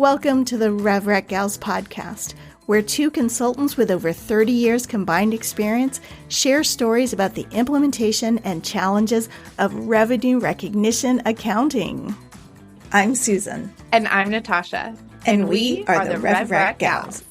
Welcome to the RevRec Gals podcast, where two consultants with over 30 years combined experience share stories about the implementation and challenges of revenue recognition accounting. I'm Susan. And I'm Natasha. And we are the RevRec Gals.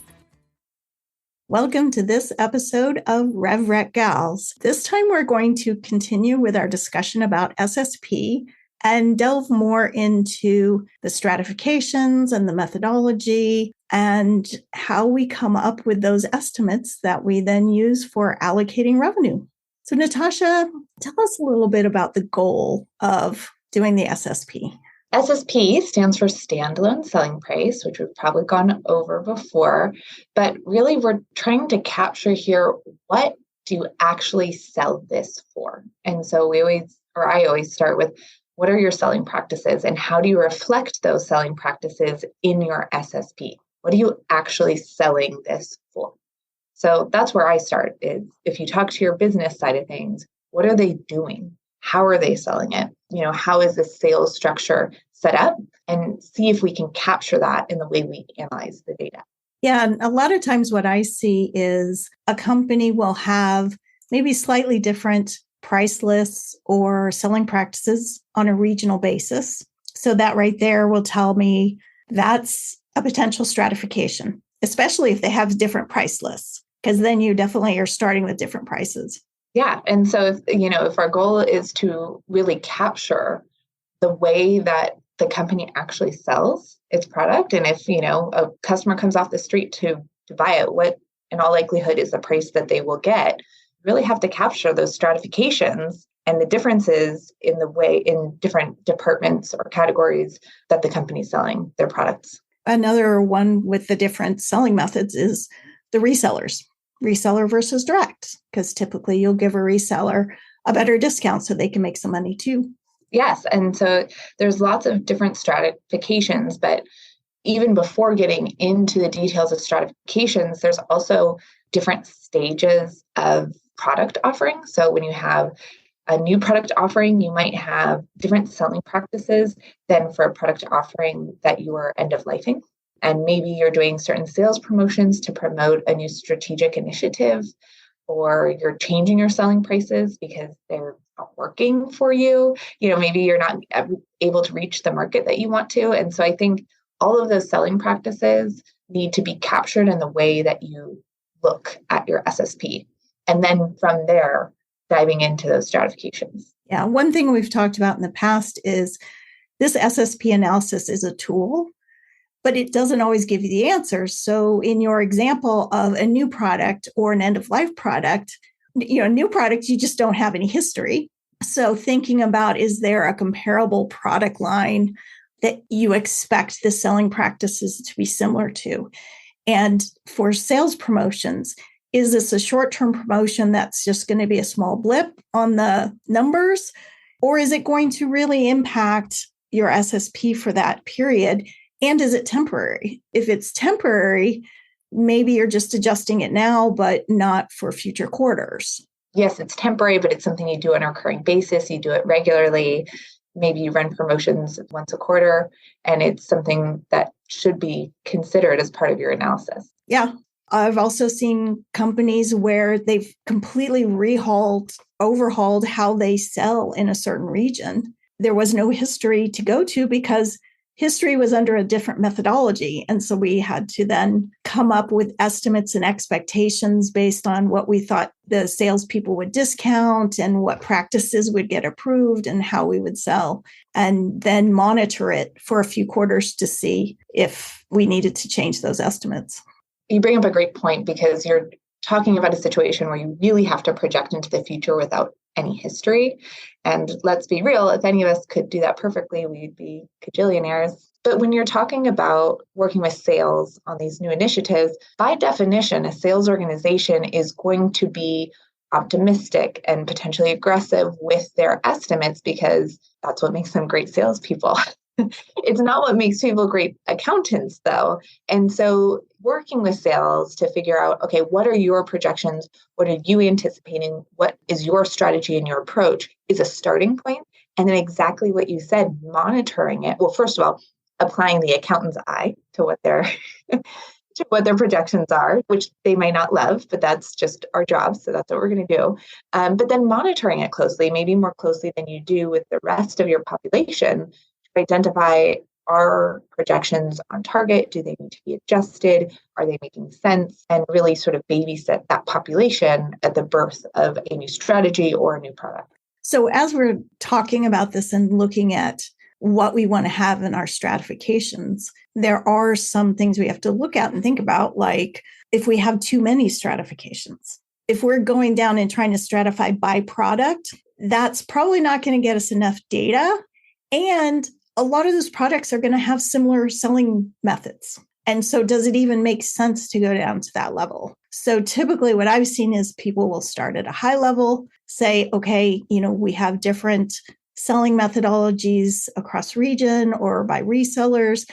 Welcome to this episode of RevRec Gals. This time we're going to continue with our discussion about SSP and delve more into the stratifications and the methodology and how we come up with those estimates that we then use for allocating revenue. So Natasha, tell us a little bit about the goal of doing the SSP. SSP stands for standalone selling price, which we've probably gone over before, but really we're trying to capture here, what do you actually sell this for? And so I always start with, what are your selling practices and how do you reflect those selling practices in your SSP? What are you actually selling this for? So that's where I start, is if you talk to your business side of things, what are they doing? How are they selling it? How is the sales structure set up? And see if we can capture that in the way we analyze the data. Yeah, and a lot of times what I see is a company will have maybe slightly different price lists or selling practices on a regional basis. So that right there will tell me that's a potential stratification, especially if they have different price lists, because then you definitely are starting with different prices. Yeah. And so, if our goal is to really capture the way that the company actually sells its product, and if, a customer comes off the street to buy it, what in all likelihood is the price that they will get, really have to capture those stratifications and the differences in the way in different departments or categories that the company's selling their products. Another one with the different selling methods is the resellers, reseller versus direct, because typically you'll give a reseller a better discount so they can make some money too. Yes. And so there's lots of different stratifications, but even before getting into the details of stratifications, there's also different stages of product offering. So when you have a new product offering, you might have different selling practices than for a product offering that you are end of lifing. And maybe you're doing certain sales promotions to promote a new strategic initiative, or you're changing your selling prices because they're not working for you. Maybe you're not able to reach the market that you want to. And so I think all of those selling practices need to be captured in the way that you look at your SSP. And then from there, diving into those stratifications. Yeah, one thing we've talked about in the past is this SSP analysis is a tool, but it doesn't always give you the answers. So in your example of a new product or an end-of-life product, new product, you just don't have any history. So thinking about, is there a comparable product line that you expect the selling practices to be similar to? And for sales promotions, is this a short-term promotion that's just going to be a small blip on the numbers? Or is it going to really impact your SSP for that period? And is it temporary? If it's temporary, maybe you're just adjusting it now, but not for future quarters. Yes, it's temporary, but it's something you do on a recurring basis. You do it regularly. Maybe you run promotions once a quarter, and it's something that should be considered as part of your analysis. Yeah. I've also seen companies where they've completely overhauled how they sell in a certain region. There was no history to go to because history was under a different methodology. And so we had to then come up with estimates and expectations based on what we thought the salespeople would discount and what practices would get approved and how we would sell, and then monitor it for a few quarters to see if we needed to change those estimates. You bring up a great point, because you're talking about a situation where you really have to project into the future without any history. And let's be real, if any of us could do that perfectly, we'd be cajillionaires. But when you're talking about working with sales on these new initiatives, by definition, a sales organization is going to be optimistic and potentially aggressive with their estimates, because that's what makes them great salespeople. It's not what makes people great accountants, though. And so working with sales to figure out, okay, what are your projections? What are you anticipating? What is your strategy and your approach is a starting point. And then exactly what you said, monitoring it. Well, first of all, applying the accountant's eye to what their to what their projections are, which they might not love, but that's just our job. So that's what we're going to do. But then monitoring it closely, maybe more closely than you do with the rest of your population, to identify, are projections on target? Do they need to be adjusted? Are they making sense? And really sort of babysit that population at the birth of a new strategy or a new product. So as we're talking about this and looking at what we want to have in our stratifications, there are some things we have to look at and think about, like if we have too many stratifications. If we're going down and trying to stratify by product, that's probably not going to get us enough data. And a lot of those products are going to have similar selling methods. And so does it even make sense to go down to that level? So typically what I've seen is people will start at a high level, say, okay, we have different selling methodologies across region or by resellers,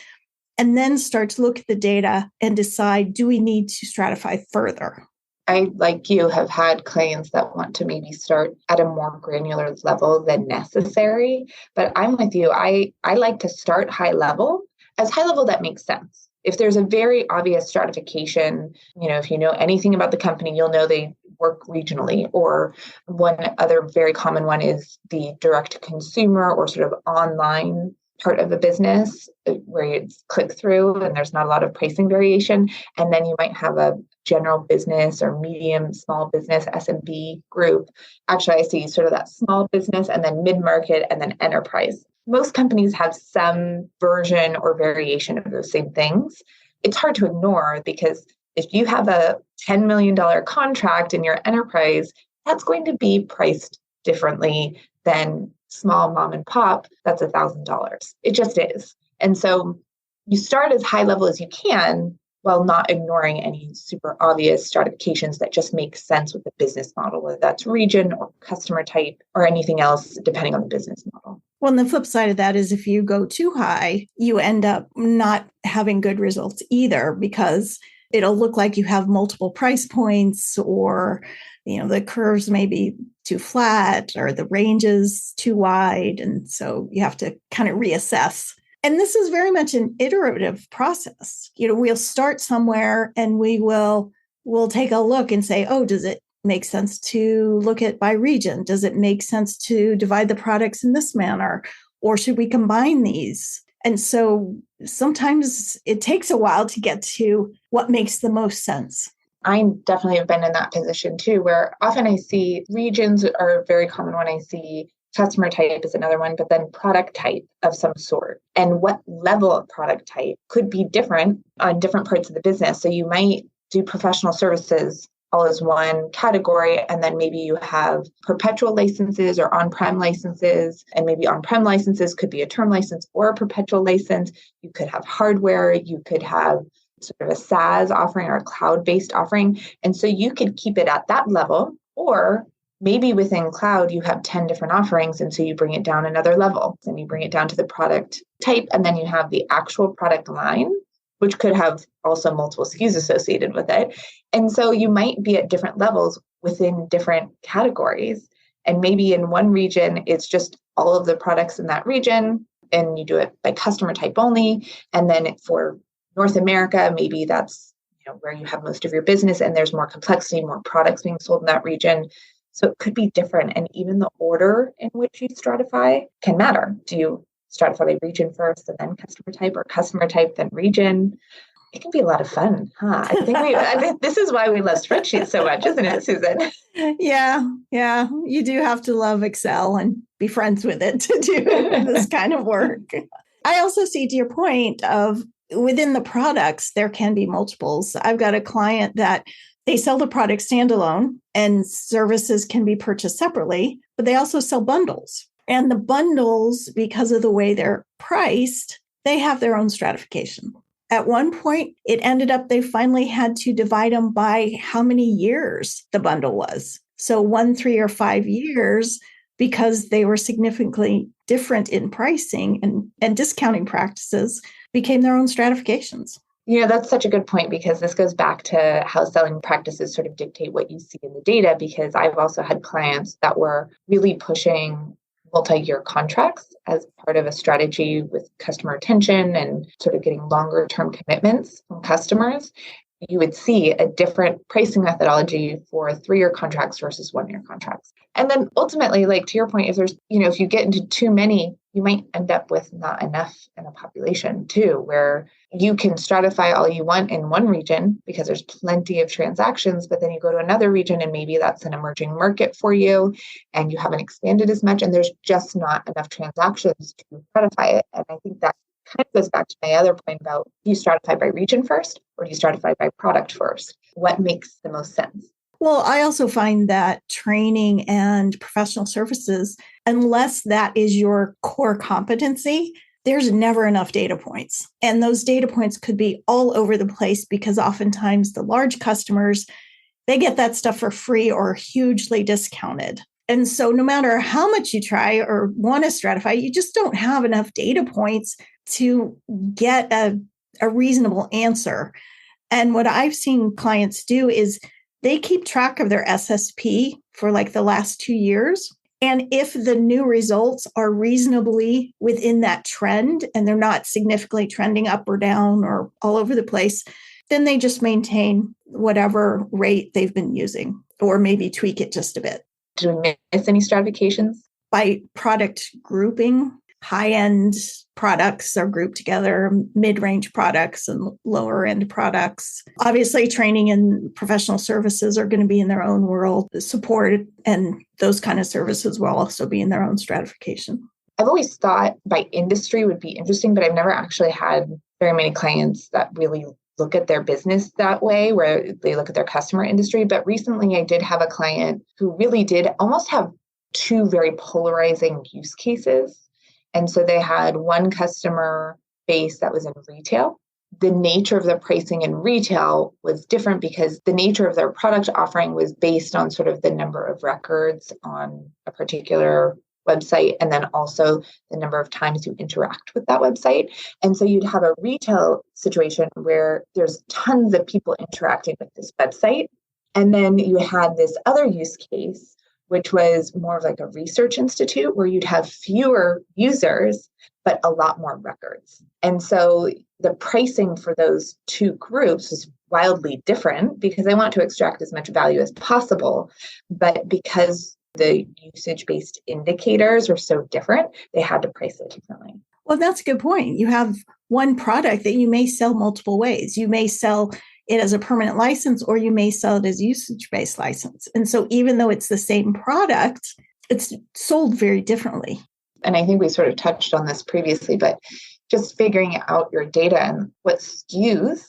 and then start to look at the data and decide, do we need to stratify further? I, like you, have had clients that want to maybe start at a more granular level than necessary. But I'm with you. I like to start high level that makes sense. If there's a very obvious stratification, if you know anything about the company, you'll know they work regionally. Or one other very common one is the direct to consumer or sort of online part of a business where you click through and there's not a lot of pricing variation. And then you might have a general business or medium, small business, SMB group. Actually, I see sort of that small business and then mid-market and then enterprise. Most companies have some version or variation of those same things. It's hard to ignore because if you have a $10 million contract in your enterprise, that's going to be priced differently than small mom and pop, that's $1,000. It just is. And so you start as high level as you can while not ignoring any super obvious stratifications that just make sense with the business model, whether that's region or customer type or anything else, depending on the business model. Well, and the flip side of that is if you go too high, you end up not having good results either, because it'll look like you have multiple price points, or the curves may be too flat or the range is too wide. And so you have to kind of reassess. And this is very much an iterative process. We'll start somewhere and we'll take a look and say, oh, does it make sense to look at by region? Does it make sense to divide the products in this manner? Or should we combine these? And so sometimes it takes a while to get to what makes the most sense. I definitely have been in that position too, where often I see regions are a very common one. I see customer type is another one, but then product type of some sort. And what level of product type could be different on different parts of the business. So you might do professional services all as one category, and then maybe you have perpetual licenses or on-prem licenses, and maybe on-prem licenses could be a term license or a perpetual license. You could have hardware, you could have sort of a SaaS offering or a cloud-based offering. And so you could keep it at that level, or maybe within cloud, you have 10 different offerings. And so you bring it down another level and you bring it down to the product type. And then you have the actual product line, which could have also multiple SKUs associated with it. And so you might be at different levels within different categories. And maybe in one region, it's just all of the products in that region, and you do it by customer type only. And then for North America, maybe that's where you have most of your business and there's more complexity, more products being sold in that region. So it could be different. And even the order in which you stratify can matter. Do you stratify by region first and then customer type, or customer type, then region? It can be a lot of fun, huh? I think this is why we love spreadsheets so much, isn't it, Susan? Yeah. You do have to love Excel and be friends with it to do this kind of work. I also see, to your point of within the products, there can be multiples. I've got a client that they sell the product standalone and services can be purchased separately, but they also sell bundles. And the bundles, because of the way they're priced, they have their own stratification. At one point, it ended up they finally had to divide them by how many years the bundle was. So 1, 3, or 5 years, because they were significantly different in pricing and discounting practices, became their own stratifications. That's such a good point, because this goes back to how selling practices sort of dictate what you see in the data, because I've also had clients that were really pushing multi-year contracts as part of a strategy with customer retention and sort of getting longer term commitments from customers, you would see a different pricing methodology for 3-year contracts versus 1-year contracts. And then ultimately, like to your point, if you get into too many, you might end up with not enough in a population too, where you can stratify all you want in one region because there's plenty of transactions, but then you go to another region and maybe that's an emerging market for you and you haven't expanded as much and there's just not enough transactions to stratify it. And I think that kind of goes back to my other point about, do you stratify by region first or do you stratify by product first? What makes the most sense? Well, I also find that training and professional services, unless that is your core competency, there's never enough data points. And those data points could be all over the place because oftentimes the large customers, they get that stuff for free or hugely discounted. And so no matter how much you try or want to stratify, you just don't have enough data points to get a reasonable answer. And what I've seen clients do is they keep track of their SSP for like the last 2 years. And if the new results are reasonably within that trend and they're not significantly trending up or down or all over the place, then they just maintain whatever rate they've been using or maybe tweak it just a bit. Do we miss any stratifications? By product grouping, high-end products are grouped together, mid-range products and lower-end products. Obviously, training and professional services are going to be in their own world. The support and those kind of services will also be in their own stratification. I've always thought by industry would be interesting, but I've never actually had very many clients that really look at their business that way, where they look at their customer industry. But recently I did have a client who really did almost have 2 very polarizing use cases. And so they had one customer base that was in retail. The nature of the pricing in retail was different because the nature of their product offering was based on sort of the number of records on a particular website, and then also the number of times you interact with that website. And so you'd have a retail situation where there's tons of people interacting with this website. And then you had this other use case, which was more of like a research institute where you'd have fewer users, but a lot more records. And so the pricing for those 2 groups was wildly different because they want to extract as much value as possible. But because the usage-based indicators are so different, they had to price it differently. Well, that's a good point. You have one product that you may sell multiple ways. You may sell it as a permanent license, or you may sell it as usage-based license. And so even though it's the same product, it's sold very differently. And I think we sort of touched on this previously, but just figuring out your data and what SKUs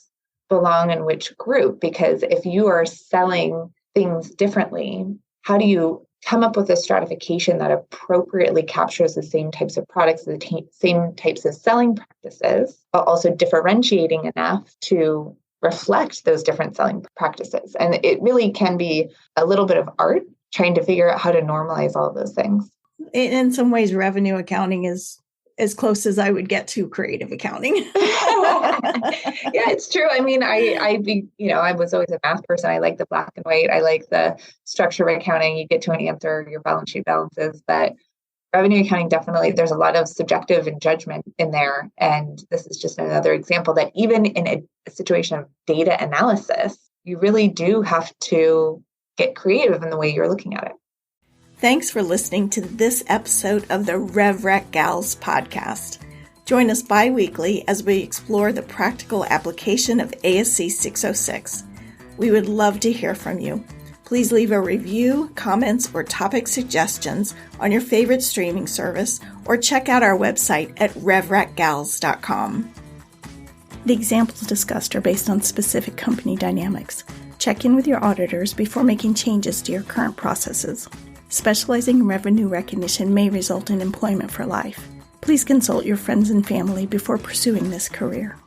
belong in which group, because if you are selling things differently, how do you come up with a stratification that appropriately captures the same types of products, the same types of selling practices, but also differentiating enough to reflect those different selling practices? And it really can be a little bit of art trying to figure out how to normalize all of those things. In some ways, revenue accounting is as close as I would get to creative accounting. Yeah, it's true. I mean, I was always a math person. I like the black and white. I like the structure of accounting. You get to an answer, your balance sheet balances. But revenue accounting, definitely, there's a lot of subjective and judgment in there. And this is just another example that even in a situation of data analysis, you really do have to get creative in the way you're looking at it. Thanks for listening to this episode of the RevRec Gals podcast. Join us bi-weekly as we explore the practical application of ASC 606. We would love to hear from you. Please leave a review, comments, or topic suggestions on your favorite streaming service, or check out our website at RevRecGals.com. The examples discussed are based on specific company dynamics. Check in with your auditors before making changes to your current processes. Specializing in revenue recognition may result in employment for life. Please consult your friends and family before pursuing this career.